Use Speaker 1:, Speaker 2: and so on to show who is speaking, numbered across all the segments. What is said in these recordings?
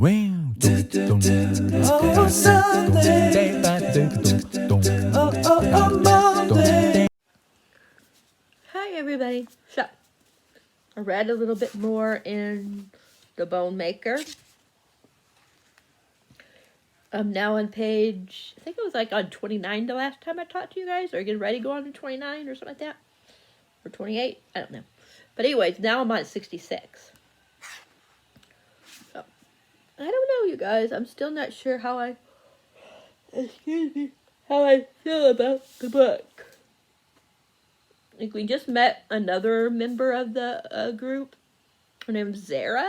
Speaker 1: Hi everybody. So, I read a little bit more in The Bone Maker. I'm now on page, I think it was like on 29 the last time I talked to you guys, or getting ready to go on to 29 or something like that, or 28, I don't know. But anyways, now I'm on 66. So, I don't know, you guys. I'm still not sure how I feel about the book. Like, we just met another member of the group. Her name's Zara.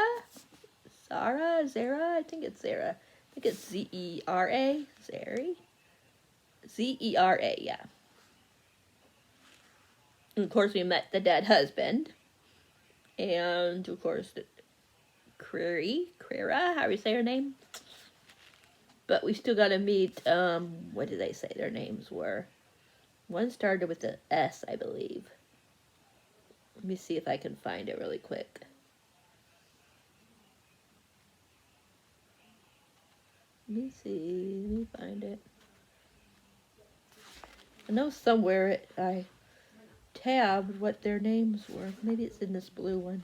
Speaker 1: Zara? I think it's Zara. I think it's Z-E-R-A. Zeri? Z-E-R-A, yeah. And of course, we met the dead husband. And, of course, Crera, how do you say her name? But we still got to meet, what did they say their names were? One started with an S, I believe. Let me see if I can find it really quick. Let me find it. I know somewhere I tabbed what their names were. Maybe it's in this blue one.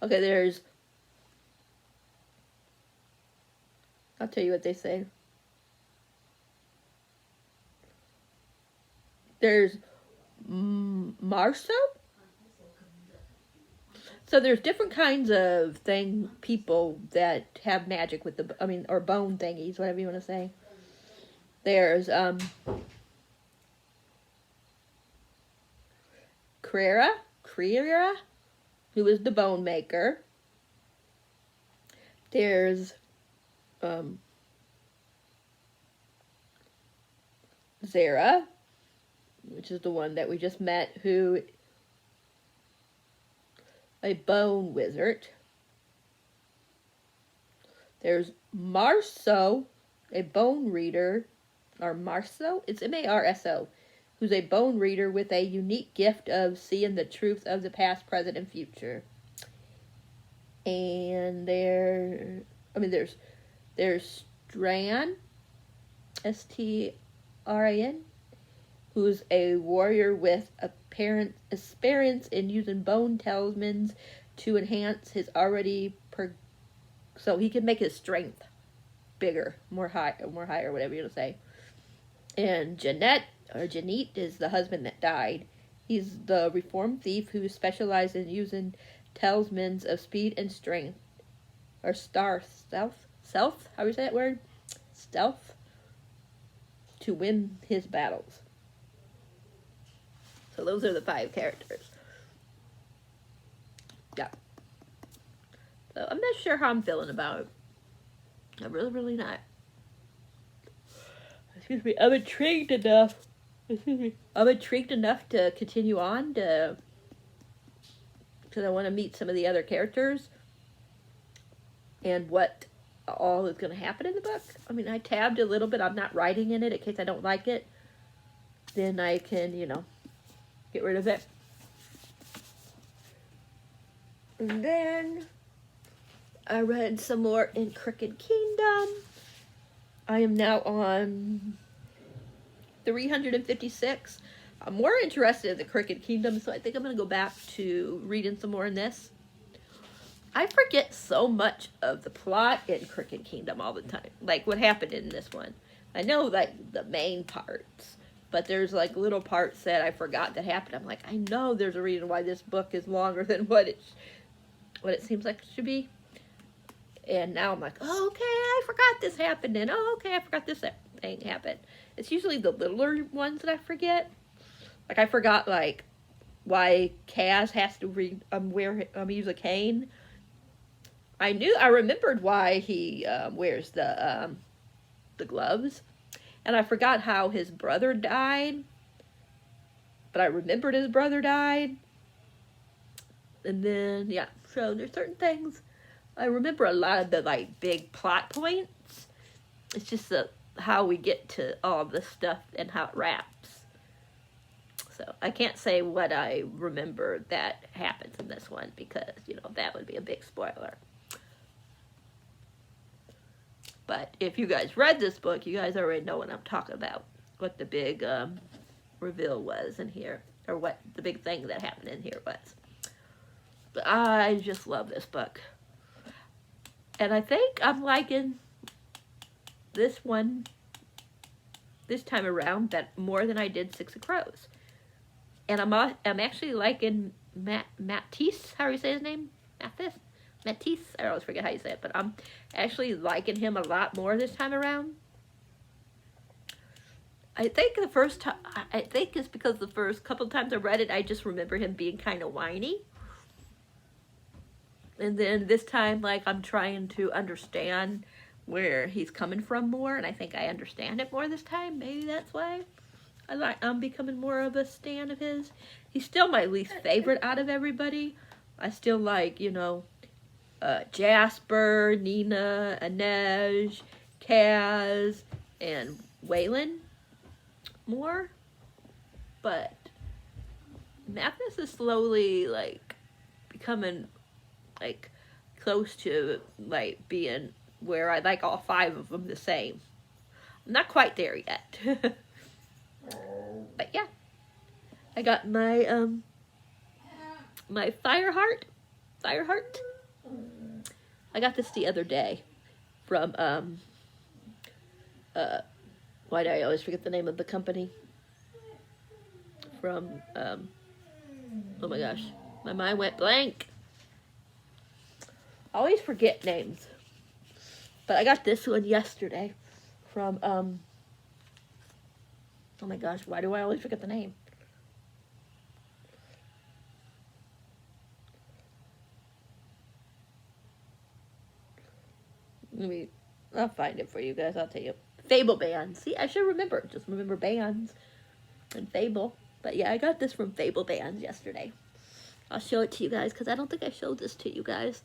Speaker 1: Okay, I'll tell you what they say. There's Marso. So there's different kinds of people that have magic with or bone thingies, whatever you want to say. There's Crera, who is the bone maker. There's Zara, which is the one that we just met, who a bone wizard. There's Marso, a bone reader, or Marso? It's M-A-R-S-O, who's a bone reader with a unique gift of seeing the truth of the past, present, and future. And there's Stran, S-T-R-A-N, who's a warrior with experience in using bone talismans to enhance his so he can make his strength bigger, more higher, whatever you want to say. And Jeanette is the husband that died. He's the reformed thief who specializes in using talismans of speed and strength, or stealth, how do you say that word? Stealth, to win his battles. So those are the 5 characters. Yeah. So I'm not sure how I'm feeling about it. I'm really not. Excuse me. I'm intrigued enough to continue on because I want to meet some of the other characters and what all is going to happen in the book. I mean, I tabbed a little bit. I'm not writing in it in case I don't like it. Then I can, get rid of it. And then I read some more in Crooked Kingdom. I am now on 356. I'm more interested in the Crooked Kingdom, so I think I'm going to go back to reading some more in this. I forget so much of the plot in Crooked Kingdom all the time. Like what happened in this one. I know like the main parts. But there's like little parts that I forgot that happened. I'm like, I know there's a reason why this book is longer than what it seems like it should be. And now I'm like, oh, okay, I forgot this happened. And oh, okay, I forgot this thing happened. It's usually the littler ones that I forget. Like I forgot like why Kaz has to use a cane. I remembered why he wears the gloves. And I forgot how his brother died. But I remembered his brother died. And then, yeah. So there's certain things. I remember a lot of the, like, big plot points. It's just how we get to all this stuff and how it wraps. So I can't say what I remember that happens in this one because, you know, that would be a big spoiler. But if you guys read this book, you guys already know what I'm talking about. What the big reveal was in here. Or what the big thing that happened in here was. But I just love this book. And I think I'm liking this one this time around that more than I did Six of Crows. And I'm actually liking Matisse. How do you say his name? Matisse? I always forget how you say it, but I'm actually liking him a lot more this time around. I think the first time, I think it's because the first couple of times I read it, I just remember him being kind of whiny. And then this time, like, I'm trying to understand where he's coming from more, and I think I understand it more this time. Maybe that's why I'm becoming more of a stan of his. He's still my least favorite out of everybody. I still like, you know, Jasper, Nina, Inej, Kaz, and Waylon more. But Mathis is slowly, like, becoming, like, close to, like, being where I like all 5 of them the same. I'm not quite there yet. But yeah. I got my, my Fireheart. I got this the other day from, why do I always forget the name of the company? From, oh my gosh, my mind went blank. I always forget names. But I got this one yesterday from, oh my gosh, why do I always forget the name? I'll find it for you guys, I'll tell you. Fable Bands. See, I should remember. Just remember Bands and Fable. But yeah, I got this from Fable Bands yesterday. I'll show it to you guys because I don't think I showed this to you guys.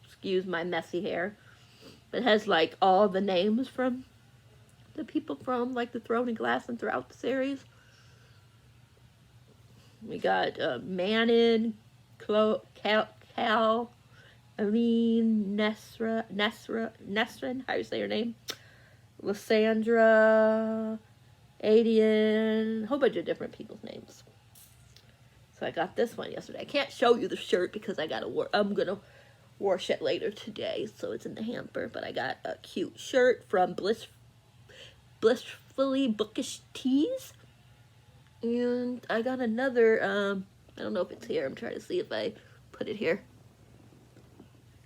Speaker 1: Excuse my messy hair. But it has, like, all the names from the people from, like, the Throne and Glass and throughout the series. We got Manon, Cal, Aline, Nesrin, how do you say her name? Lysandra, Adian, a whole bunch of different people's names. So I got this one yesterday. I can't show you the shirt because I'm gonna wash it later today, so it's in the hamper. But I got a cute shirt from Blissfully Bookish Tees. And I got another, I don't know if it's here. I'm trying to see if I put it here.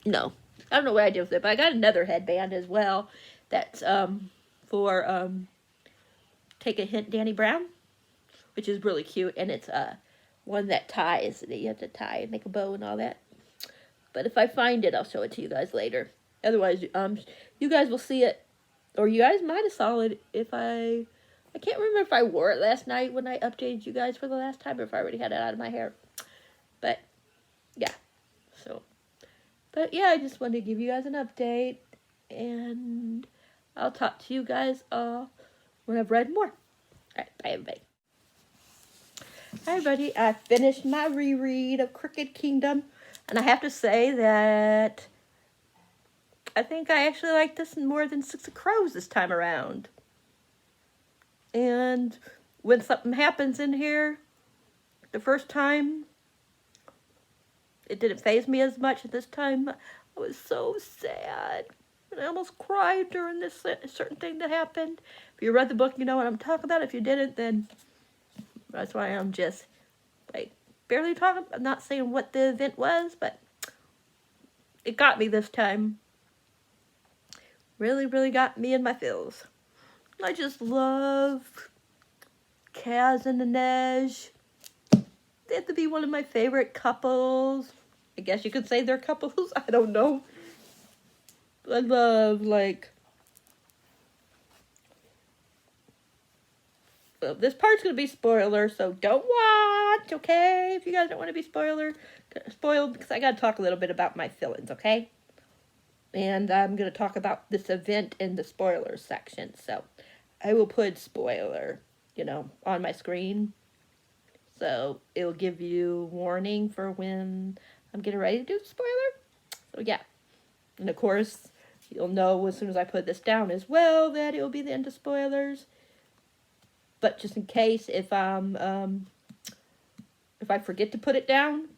Speaker 1: No. I don't know what I did with it, but I got another headband as well. That's, for, Take a Hint, Danny Brown. Which is really cute. And it's, one that ties. That you have to tie and make a bow and all that. But if I find it, I'll show it to you guys later. Otherwise, you guys will see it. Or you guys might have saw it if I can't remember if I wore it last night when I updated you guys for the last time, or if I already had it out of my hair. But, yeah. So, but yeah, I just wanted to give you guys an update. And I'll talk to you guys when I've read more. Alright, bye everybody. Hi everybody, I finished my reread of Crooked Kingdom. And I have to say that I think I actually like this more than Six of Crows this time around. And when something happens in here, the first time, it didn't faze me as much. This time, I was so sad. And I almost cried during this certain thing that happened. If you read the book, you know what I'm talking about. If you didn't, then that's why I'm just, like, barely talking. I'm not saying what the event was, but it got me this time. Really, really got me in my feels. I just love Kaz and Inej. They have to be one of my favorite couples. I guess you could say they're couples. I don't know. I love, like... Well, this part's going to be spoiler, so don't watch, okay? If you guys don't want to be spoiled, because I got to talk a little bit about my feelings, okay? And I'm going to talk about this event in the spoilers section, so... I will put spoiler, you know, on my screen. So it'll give you warning for when I'm getting ready to do the spoiler. So yeah. And of course, you'll know as soon as I put this down as well that it will be the end of spoilers. But just in case, if I forget to put it down,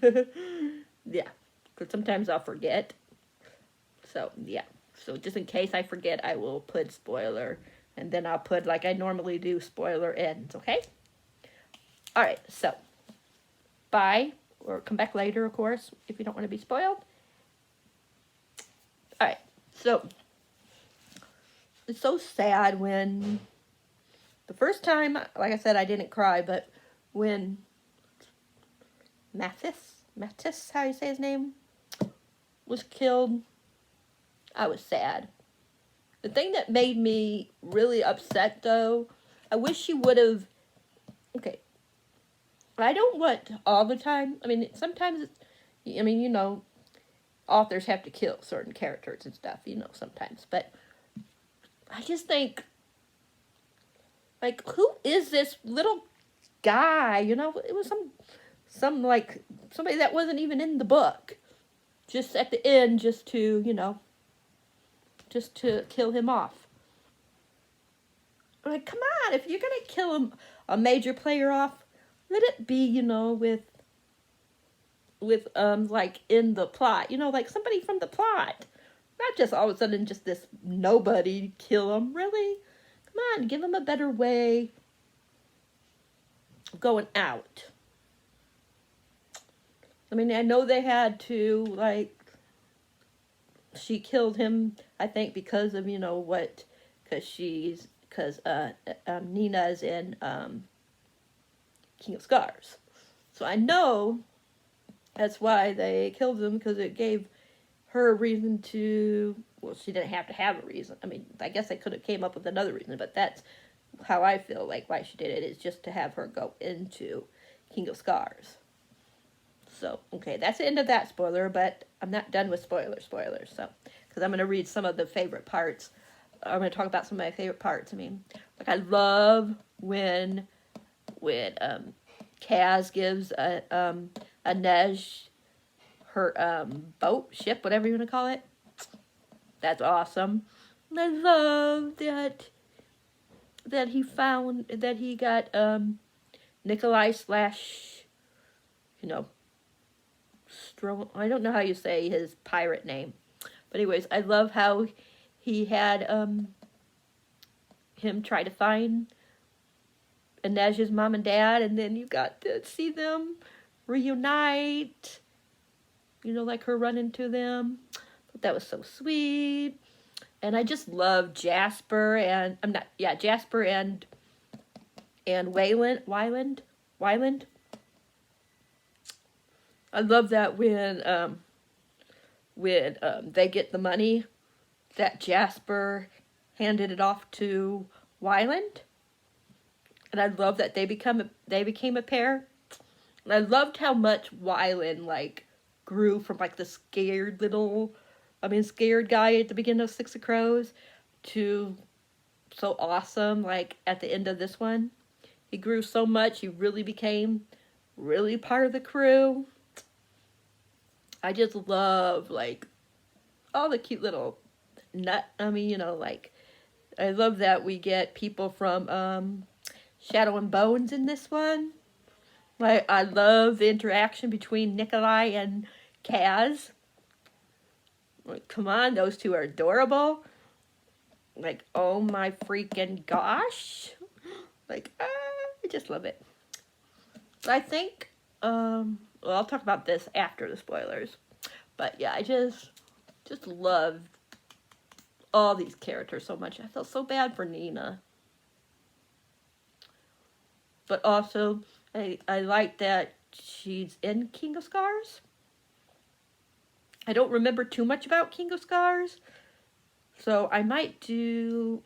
Speaker 1: yeah, because sometimes I'll forget. So yeah, so just in case I forget, I will put spoiler, and then I'll put, like I normally do, spoiler ends. Okay. All right. So bye, or come back later, of course, if you don't want to be spoiled. All right. So it's so sad when the first time, like I said, I didn't cry, but when Mattis, how you say his name, was killed, I was sad. The thing that made me really upset, though, I wish she would have, okay, I don't want all the time, I mean, sometimes, I mean, you know, authors have to kill certain characters and stuff, you know, sometimes, but I just think, like, who is this little guy, you know? It was some like, somebody that wasn't even in the book, just at the end, just to, you know, just to kill him off. Like, come on, if you're gonna kill a major player off, let it be, you know, with like, in the plot, you know, like somebody from the plot. Not just all of a sudden just this nobody kill him, really? Come on, give him a better way of going out. I mean, I know they had to, like, she killed him, I think, because of, you know, what, because Nina's in King of Scars. So I know that's why they killed him, because it gave her a reason to, well, she didn't have to have a reason. I mean, I guess they could have came up with another reason, but that's how I feel like why she did it, is just to have her go into King of Scars. So, okay, that's the end of that spoiler, but I'm not done with spoilers, so, because I'm going to read some of the favorite parts. I'm going to talk about some of my favorite parts. I mean, like, I love when Kaz gives Nej her ship, whatever you want to call it. That's awesome. And I love that he got Nikolai slash, you know, I don't know how you say his pirate name, but anyways, I love how he had him try to find Inez's mom and dad, and then you got to see them reunite, you know, like her run into them. But that was so sweet. And I just love Jasper and Jasper and Wayland. I love that when they get the money, that Jasper handed it off to Wyland. And I love that they became a pair. And I loved how much Wyland, like, grew from, like, the scared guy at the beginning of Six of Crows to so awesome, like, at the end of this one. He grew so much, he really became really part of the crew. I just love, like, all the cute little I love that we get people from Shadow and Bones in this one. Like, I love the interaction between Nikolai and Kaz. Like, come on, those two are adorable. Like, oh my freaking gosh. Like, I just love it. I think, well, I'll talk about this after the spoilers. But yeah, I just loved all these characters so much. I felt so bad for Nina. But also, I like that she's in King of Scars. I don't remember too much about King of Scars. So I might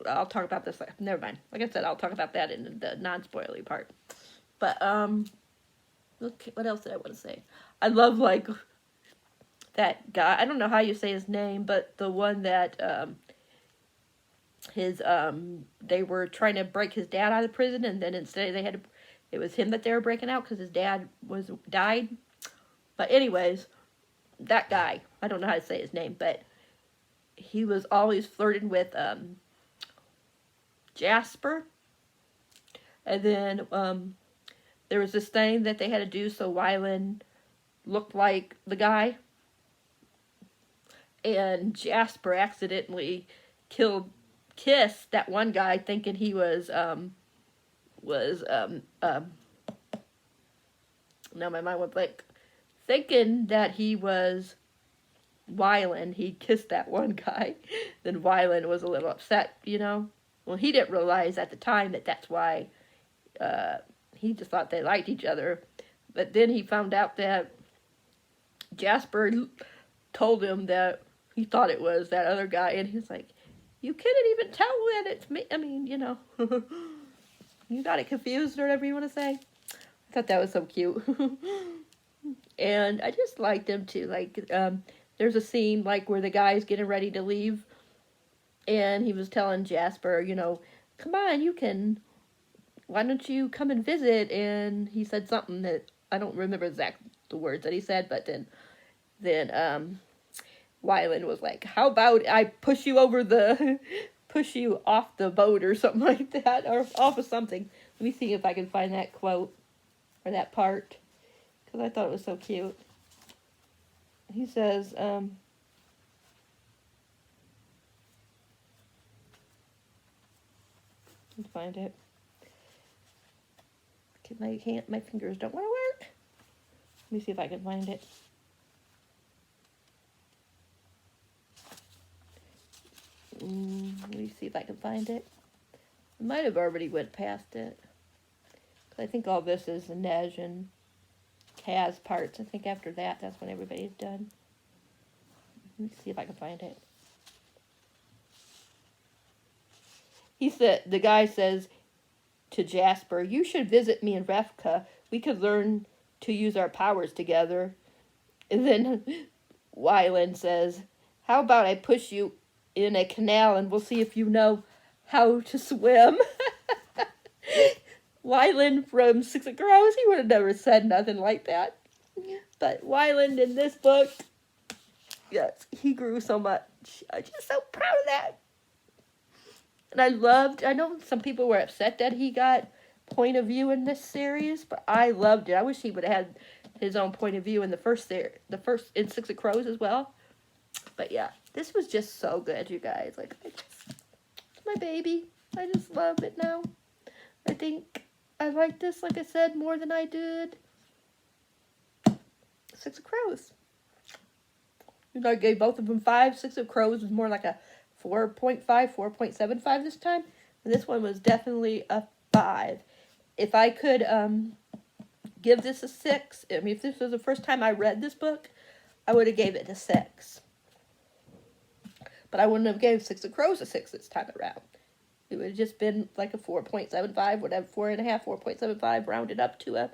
Speaker 1: I'll talk about this, never mind. Like I said, I'll talk about that in the non-spoilery part. But, okay, what else did I want to say? I love, like, that guy, I don't know how you say his name, but the one that, they were trying to break his dad out of prison, and then instead they it was him that they were breaking out because his dad died. But anyways, that guy, I don't know how to say his name, but he was always flirting with Jasper. And then there was this thing that they had to do so Wyland looked like the guy. And Jasper accidentally kissed that one guy, thinking he was no, my mind went blank. Thinking that he was Wyland, he kissed that one guy. Then Wyland was a little upset, you know. Well, he didn't realize at the time that that's why. He just thought they liked each other. But then he found out that Jasper told him that he thought it was that other guy, and he's like, you couldn't even tell that it's me. I mean, you know, you got it confused or whatever you want to say. I thought that was so cute. And I just liked him too. Like, there's a scene like where the guy's getting ready to leave, and he was telling Jasper, you know, come on, why don't you come and visit? And he said something that I don't remember exact the words that he said, but then Wyland was like, how about I push you off the boat or something like that, or off of something. Let me see if I can find that quote or that part, because I thought it was so cute. He says, let's find it. My fingers don't want to work. Let me see if I can find it. Let me see if I can find it. I might have already went past it. I think all this is the Nej and Kaz parts. I think after that, that's when everybody's done. Let me see if I can find it. The guy says to Jasper, you should visit me in Refka. We could learn to use our powers together. And then Wyland says, how about I push you in a canal and we'll see if you know how to swim. Wyland from Six of Crows, he would have never said nothing like that. But Wyland in this book, yes, he grew so much. I'm just so proud of that. And I know some people were upset that he got point of view in this series, but I loved it. I wish he would have had his own point of view in the first in Six of Crows as well. But yeah, this was just so good, you guys. Like, it's my baby. I just love it now. I think I like this, like I said, more than I did Six of Crows. You know, I gave both of them 5. Six of Crows was more like a 4.5, 4.75 this time. And this one was definitely a 5. If I could give this a 6, I mean, if this was the first time I read this book, I would have gave it a 6. But I wouldn't have gave Six of Crows a 6 this time around. It would have just been like a 4.75, whatever, 4.5, 4.75, rounded up to a,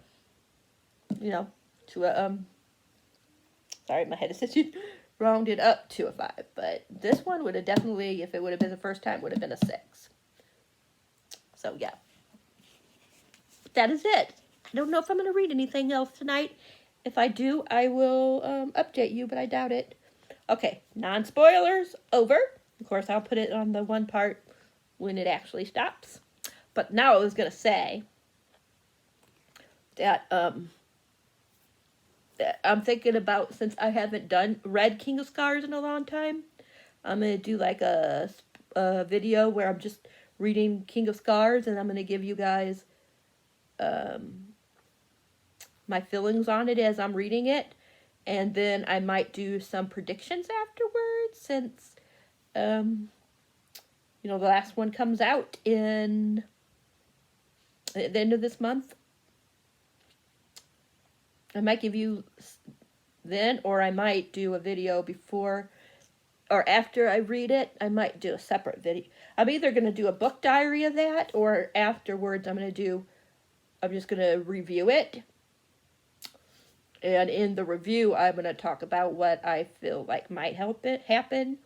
Speaker 1: sorry, my head is itching, rounded up to a 5. But this one would have definitely, if it would have been the first time, would have been a 6. So, yeah. That is it. I don't know if I'm going to read anything else tonight. If I do, I will update you, but I doubt it. Okay, non-spoilers, over. Of course, I'll put it on the one part when it actually stops. But now I was going to say that, I'm thinking about, since I haven't read King of Scars in a long time, I'm going to do like a video where I'm just reading King of Scars, and I'm going to give you guys my feelings on it as I'm reading it. And then I might do some predictions afterwards, since, the last one comes out at the end of this month. I might give you then, or I might do a video before or after I read it. I might do a separate video. I'm either going to do a book diary of that, or afterwards I'm just going to review it. And in the review, I'm going to talk about what I feel like might help it happen.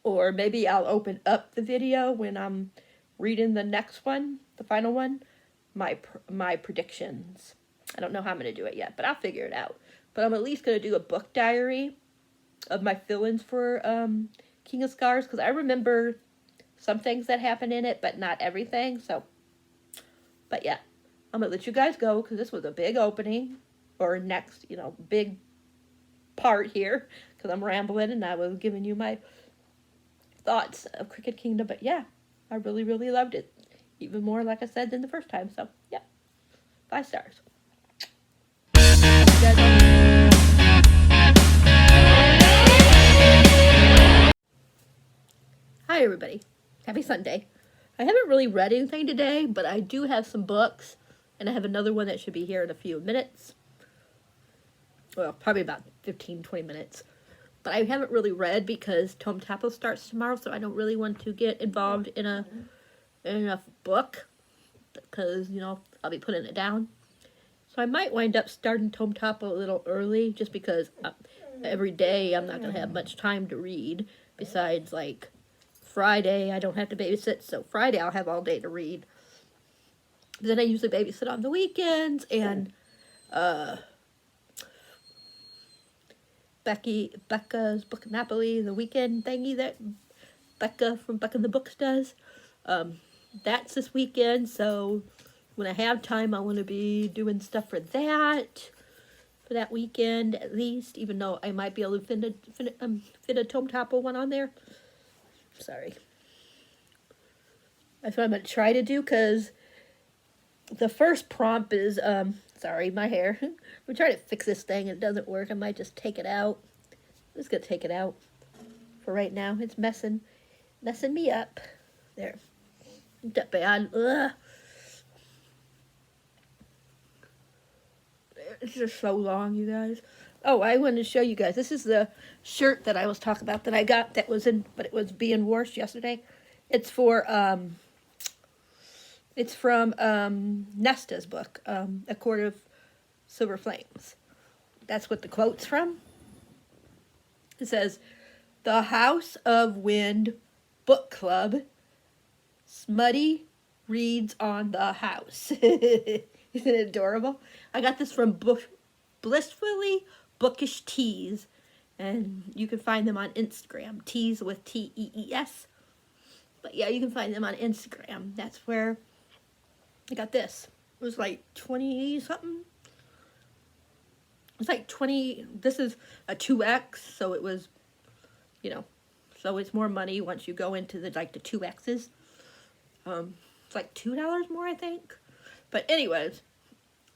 Speaker 1: Or maybe I'll open up the video when I'm reading the next one, the final one. my predictions. I don't know how I'm going to do it yet, but I'll figure it out. But I'm at least going to do a book diary of my fill-ins for King of Scars, because I remember some things that happened in it, but not everything. So, but yeah, I'm going to let you guys go, because this was a big opening, or next, big part here, because I'm rambling, and I was giving you my thoughts of Cricket Kingdom. But yeah, I really, really loved it. Even more, like I said, than the first time. So, yeah, 5 stars. Hi, everybody. Happy Sunday. I haven't really read anything today, but I do have some books, and I have another one that should be here in a few minutes. Well, probably about 15, 20 minutes. But I haven't really read because Tome Tapo starts tomorrow, so I don't really want to get involved in a book, because, I'll be putting it down. So I might wind up starting Tome Tapo a little early, just because every day I'm not going to have much time to read. Besides, like, Friday I don't have to babysit, so Friday I'll have all day to read. But then I usually babysit on the weekends, and Becca's Book of Napoli, the weekend thingy that Becca from Becca and the Books does. That's this weekend, so when I have time, I want to be doing stuff for that weekend at least, even though I might be able to fit a Tome Tapo one on there. Sorry. That's what I'm going to try to do, because the first prompt is, sorry, my hair. I'm trying to fix this thing and it doesn't work. I might just take it out. I'm just going to take it out for right now. It's messing me up. There. Ain't that bad. Ugh. It's just so long, you guys. Oh, I wanted to show you guys. This is the shirt that I was talking about that I got that was in, but it was being washed yesterday. It's for, it's from Nesta's book, A Court of Silver Flames. That's what the quote's from. It says, "The House of Wind Book Club. Smutty reads on the house." Isn't it adorable? I got this from Blissfully Bookish Tees, and you can find them on Instagram. Tees with Tees. But yeah, you can find them on Instagram. That's where I got this. It was like 20 something. It's like 20. This is a 2X, so it was, so it's more money once you go into the 2Xs. It's like $2 more, I think. But anyways,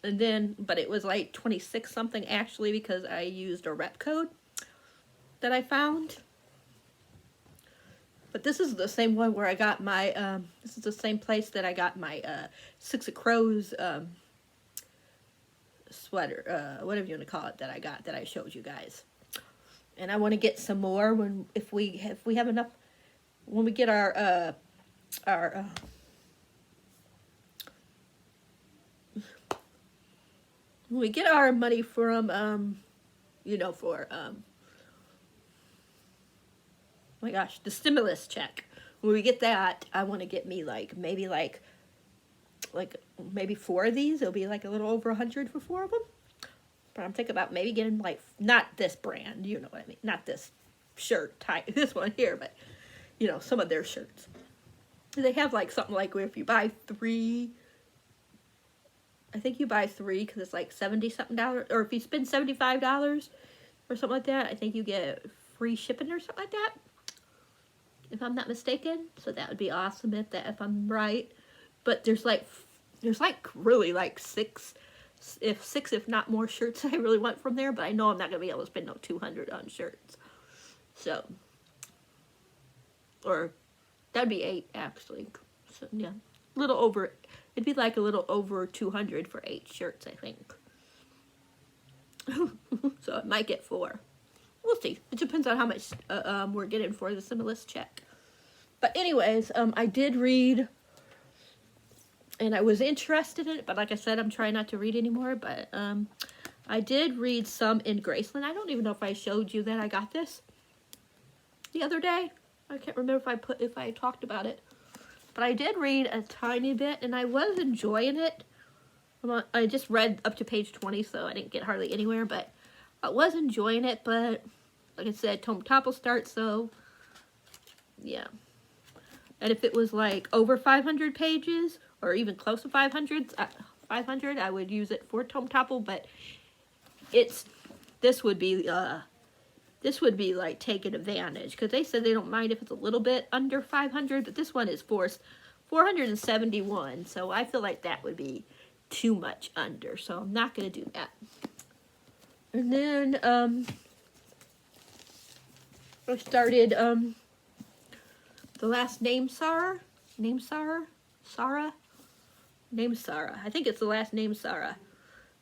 Speaker 1: but it was like 26 something actually, because I used a rep code that I found. But this is the same one where I got my, this is the same place that I got my Six of Crows sweater, whatever you want to call it, that I showed you guys. And I want to get some more if we have enough, when we get our when we get our money from, for, oh my gosh, the stimulus check. When we get that, I want to get me maybe 4 of these. It'll be like a little over 100 for 4 of them. But I'm thinking about maybe getting not this brand, you know what I mean? Not this shirt type, this one here, but, some of their shirts. They have something like where if you buy 3, I think you buy 3 because it's like $70-something, or if you spend $75 or something like that, I think you get free shipping or something like that, if I'm not mistaken. So that would be awesome if I'm right. But there's really 6, if not more shirts I really want from there, but I know I'm not gonna be able to spend no $200 on shirts. So, or that'd be 8 actually. So yeah, a little over. It'd be a little over 200 for 8 shirts, I think. So it might get 4. We'll see. It depends on how much we're getting for the stimulus check. But anyways, I did read, and I was interested in it, but like I said, I'm trying not to read anymore. But I did read some in Graceland. I don't even know if I showed you that I got this the other day. I can't remember if I talked about it. But I did read a tiny bit, and I was enjoying it. I just read up to page 20, so I didn't get hardly anywhere, but I was enjoying it. But like I said, Tome Top will start, so yeah. And if it was like over 500 pages, or even close to 500, I would use it for Tome Topple. But this would be like taking advantage, because they said they don't mind if it's a little bit under 500, but this one is 471, so I feel like that would be too much under, so I'm not going to do that. And then I started The Last Name Sarah. I think it's The Last Name Sarah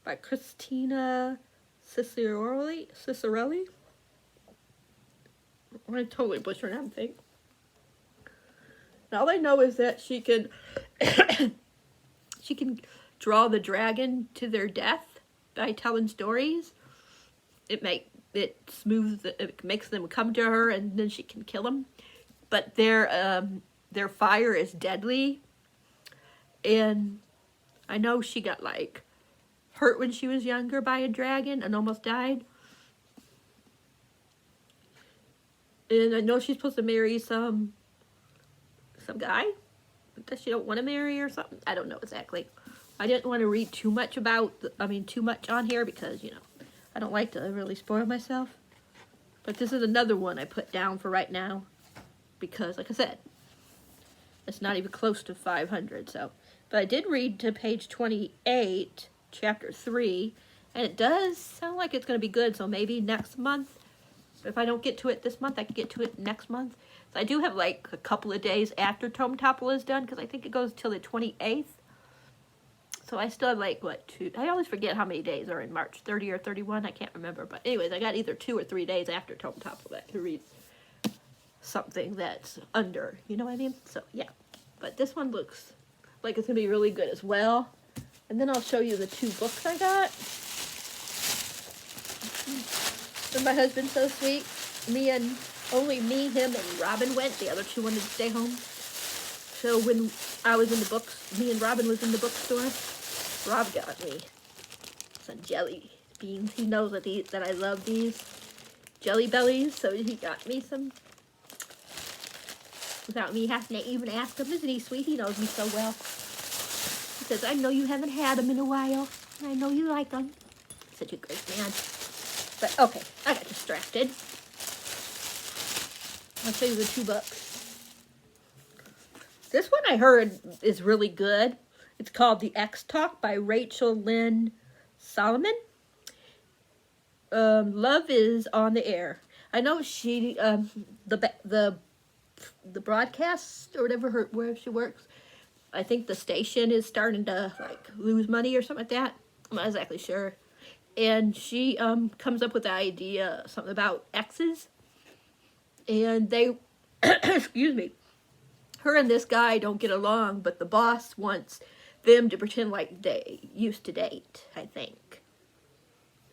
Speaker 1: by Christina Cicerelli. I totally butchered that thing. All I know is that she can draw the dragon to their death by telling stories. It makes them come to her, and then she can kill them. But their fire is deadly, and I know she got like hurt when she was younger by a dragon and almost died. And I know she's supposed to marry some guy that she don't want to marry or something. I don't know exactly. I didn't want to read too much too much on here, because, I don't like to really spoil myself. But this is another one I put down for right now, because, like I said, it's not even close to 500. So, but I did read to page 28, chapter 3, and it does sound like it's going to be good. So maybe next month. If I don't get to it this month, I can get to it next month. So I do have like a couple of days after Tome Topple is done, because I think it goes till the 28th. So I still have like, I always forget how many days are in March, 30 or 31, I can't remember. But anyways, I got either 2 or 3 days after Tome Topple that I can read something that's under, you know what I mean? So yeah, but this one looks like it's going to be really good as well. And then I'll show you the 2 books I got. And my husband's so sweet. Only me, him, and Robin went. The other 2 wanted to stay home. So when I was in the books, me and Robin was in the bookstore, Rob got me some jelly beans. He knows that I love these Jelly Bellies, so he got me some without me having to even ask him. Isn't he sweet? He knows me so well. He says, I know you haven't had them in a while, and I know you like them. Such a great man. But, okay, I got distracted. I'll show you the 2 books. This one I heard is really good. It's called The X Talk by Rachel Lynn Solomon. Love is on the air. I know she, the broadcast or whatever, where she works, I think the station is starting to like lose money or something like that. I'm not exactly sure. And she comes up with the idea, something about exes. And they, excuse me, her and this guy don't get along, but the boss wants them to pretend like they used to date, I think.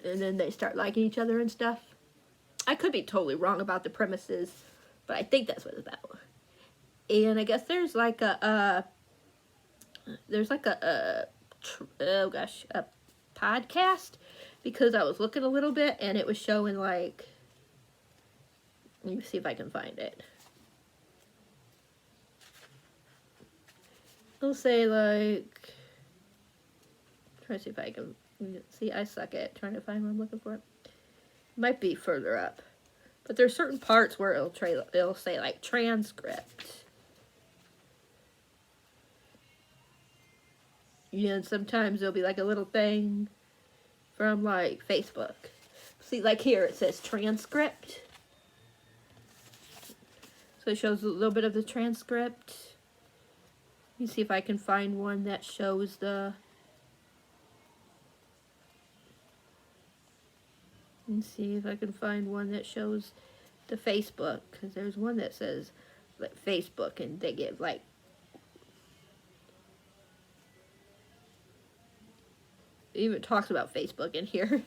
Speaker 1: And then they start liking each other and stuff. I could be totally wrong about the premises, but I think that's what it's about. And I guess there's like a podcast, because I was looking a little bit and it was showing like, let me see if I can find it. It'll say like, try to see if I can see. I suck at trying to find what I'm looking for. It might be further up, but there's certain parts where it'll say like transcript. Yeah, and sometimes there'll be like a little thing from like Facebook. See, like here it says transcript. So it shows a little bit of the transcript. Let me see if I can find one that shows the... Let me see if I can find one that shows the Facebook. Because there's one that says like Facebook, and they give like... It even talks about Facebook in here.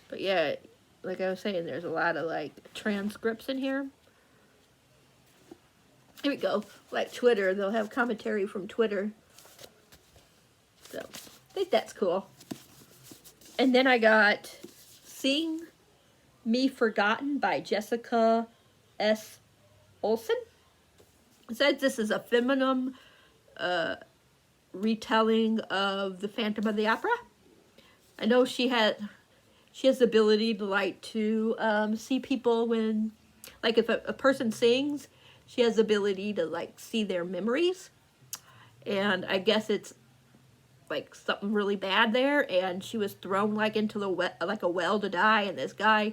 Speaker 1: But yeah, like I was saying, there's a lot of like transcripts in here. Here we go. Like Twitter, they'll have commentary from Twitter. So, I think that's cool. And then I got Seeing Me Forgotten by Jessica S. Olson. It says this is a feminine retelling of The Phantom of the Opera. I know she has the ability to like to see people when, like if a person sings, she has the ability to like see their memories. And I guess it's like something really bad there, and she was thrown like into the a well to die, and this guy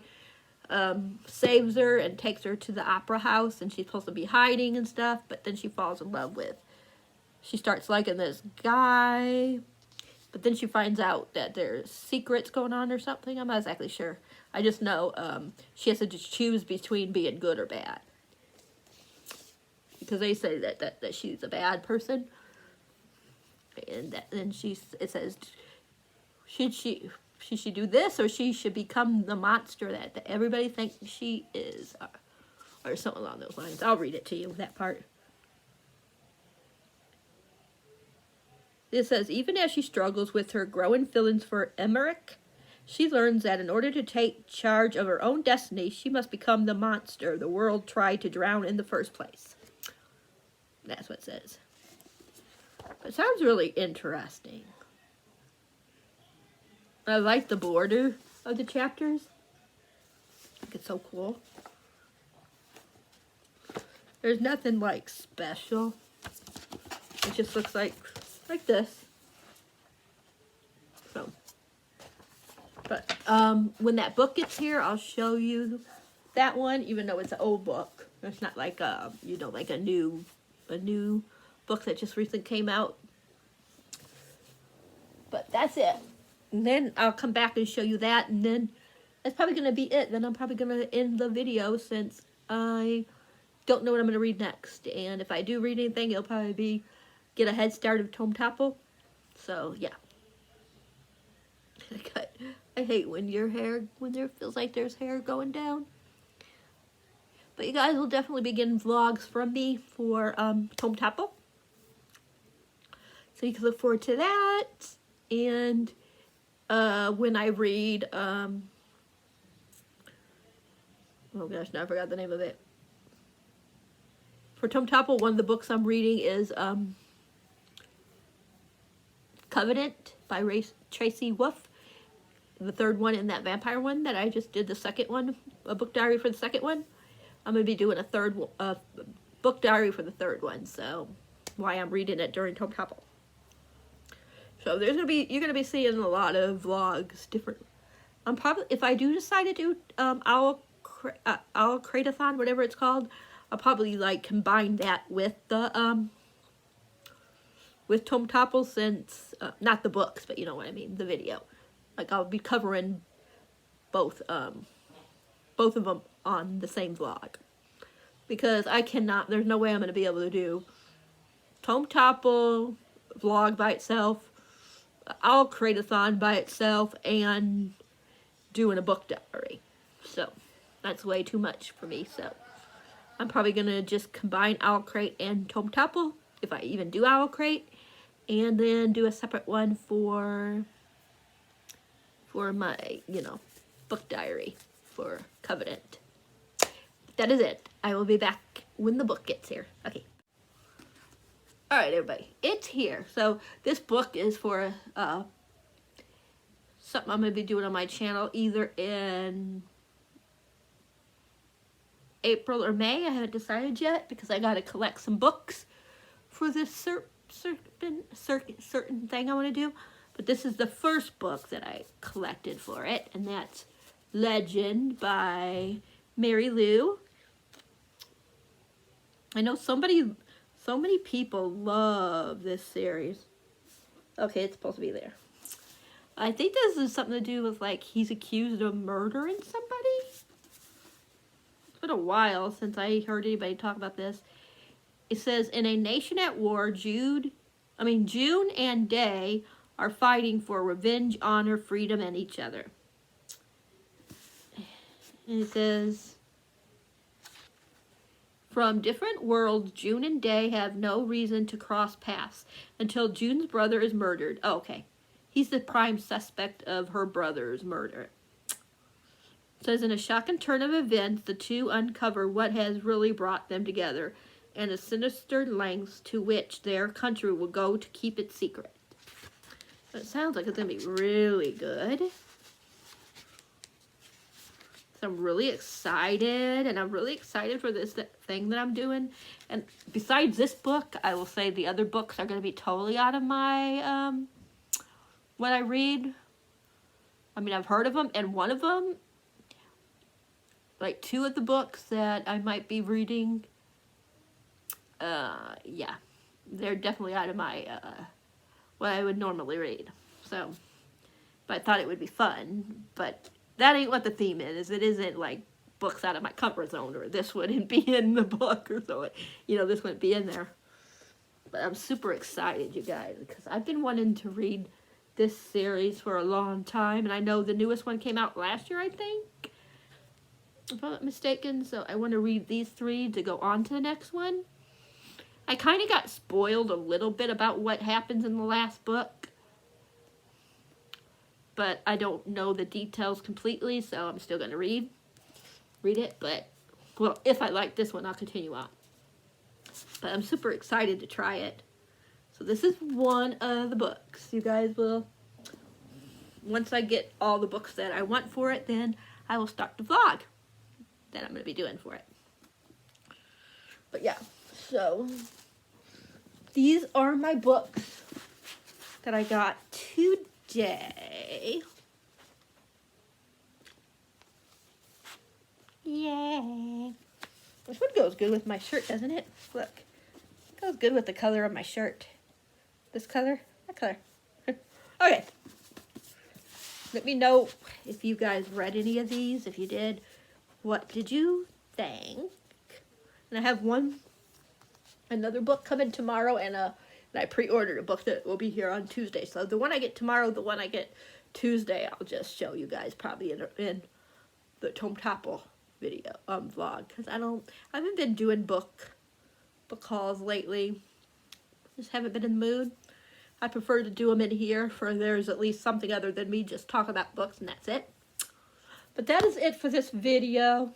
Speaker 1: saves her and takes her to the opera house, and she's supposed to be hiding and stuff, but then she falls in love with, she starts liking this guy, but then she finds out that there's secrets going on or something. I'm not exactly sure. I just know she has to just choose between being good or bad, because they say that she's a bad person. And then it says, should she do this, or she should become the monster that everybody thinks she is, or something along those lines. I'll read it to you, that part. It says, even as she struggles with her growing feelings for Emmerich, she learns that in order to take charge of her own destiny, she must become the monster the world tried to drown in the first place. That's what it says. It sounds really interesting. I like the border of the chapters. I think it's so cool. There's nothing like special. It just looks like this. So, but when that book gets here, I'll show you that one. Even though it's an old book, it's not like like a new book that just recently came out. But that's it. And then I'll come back and show you that, and then that's probably going to be it. Then I'm probably going to end the video, since I don't know what I'm going to read next. And if I do read anything, it'll probably be get a head start of Tome Topple. So, yeah. I hate when there feels like there's hair going down. But you guys will definitely be getting vlogs from me for Tome Topple. So you can look forward to that. And when I read, oh gosh, now I forgot the name of it. For Tome Topple, one of the books I'm reading is Covenant by Tracy Wolff. The third one in that vampire one that I just did the second one, a book diary for the second one. I'm going to be doing a third book diary for the third one, so why I'm reading it during Tome Topple. So you're gonna be seeing a lot of vlogs, different. I'm probably, if I do decide to do Owl Crate-a-thon, whatever it's called, I'll probably like combine that with the with Tome Topple, since not the books, but you know what I mean, the video. Like I'll be covering both of them on the same vlog, because I cannot. There's no way I'm gonna be able to do Tome Topple vlog by itself, I'll Crate-a-thon by itself, and doing a book diary. So that's way too much for me. So I'm probably gonna just combine Owl Crate and Tome Topple, if I even do Owl Crate, and then do a separate one for my, book diary for Covenant. That is it. I will be back when the book gets here. Okay. Alright, everybody. It's here. So this book is for something I'm going to be doing on my channel either in April or May. I haven't decided yet, because I got to collect some books for this certain thing I want to do. But this is the first book that I collected for it, and that's Legend by Mary Lou. I know so many people love this series. Okay, it's supposed to be there. I think this is something to do with, like, he's accused of murdering somebody. It's been a while since I heard anybody talk about this. It says, in a nation at war, June and Day are fighting for revenge, honor, freedom, and each other. And it says, from different worlds, June and Day have no reason to cross paths until June's brother is murdered. Oh, okay. He's the prime suspect of her brother's murder. It says, in a shocking turn of events, the two uncover what has really brought them together and the sinister lengths to which their country will go to keep it secret. It sounds like it's going to be really good. So I'm really excited, and I'm really excited for this thing that I'm doing. And besides this book, I will say the other books are going to be totally out of my, what I read. I mean, I've heard of them, and one of them, like 2 of the books that I might be reading, yeah, they're definitely out of my, what I would normally read. So, but I thought it would be fun, but that ain't what the theme is. It isn't like books out of my comfort zone, or this wouldn't be in the book, or so, you know, this wouldn't be in there. But I'm super excited, you guys, because I've been wanting to read this series for a long time, and I know the newest one came out last year, I think, if I'm not mistaken, so I want to read these 3 to go on to the next one. I kind of got spoiled a little bit about what happens in the last book, but I don't know the details completely, so I'm still going to read it, but, well, if I like this one, I'll continue on. But I'm super excited to try it. So this is one of the books. You guys will, once I get all the books that I want for it, then I will start the vlog that I'm going to be doing for it. But yeah, so these are my books that I got today. Yay. This one goes good with my shirt, doesn't it? Look. It goes good with the color of my shirt. This color, that color. Okay. Let me know if you guys read any of these. If you did, what did you think? And I have another book coming tomorrow, and I pre-ordered a book that will be here on Tuesday. So the one I get tomorrow, the one I get Tuesday, I'll just show you guys probably in the Tome Topple video vlog, because I haven't been doing book hauls lately. Just haven't been in the mood. I prefer to do them in here, for there's at least something other than me just talk about books, and that's it. But that is it for this video.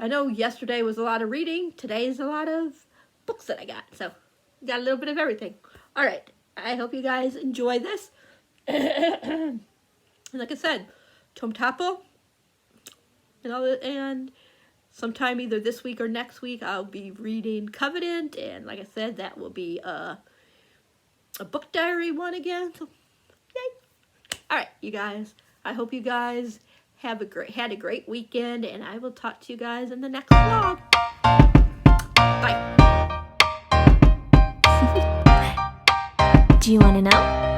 Speaker 1: I know yesterday was a lot of reading. Today is a lot of books that I got. So, got a little bit of everything. Alright, I hope you guys enjoy this. And like I said, Tome Topple, and sometime either this week or next week, I'll be reading Covenant, and like I said, that will be a book diary one again. So, yay! All right, you guys. I hope you guys had a great weekend, and I will talk to you guys in the next vlog. Bye.
Speaker 2: Do you want to know?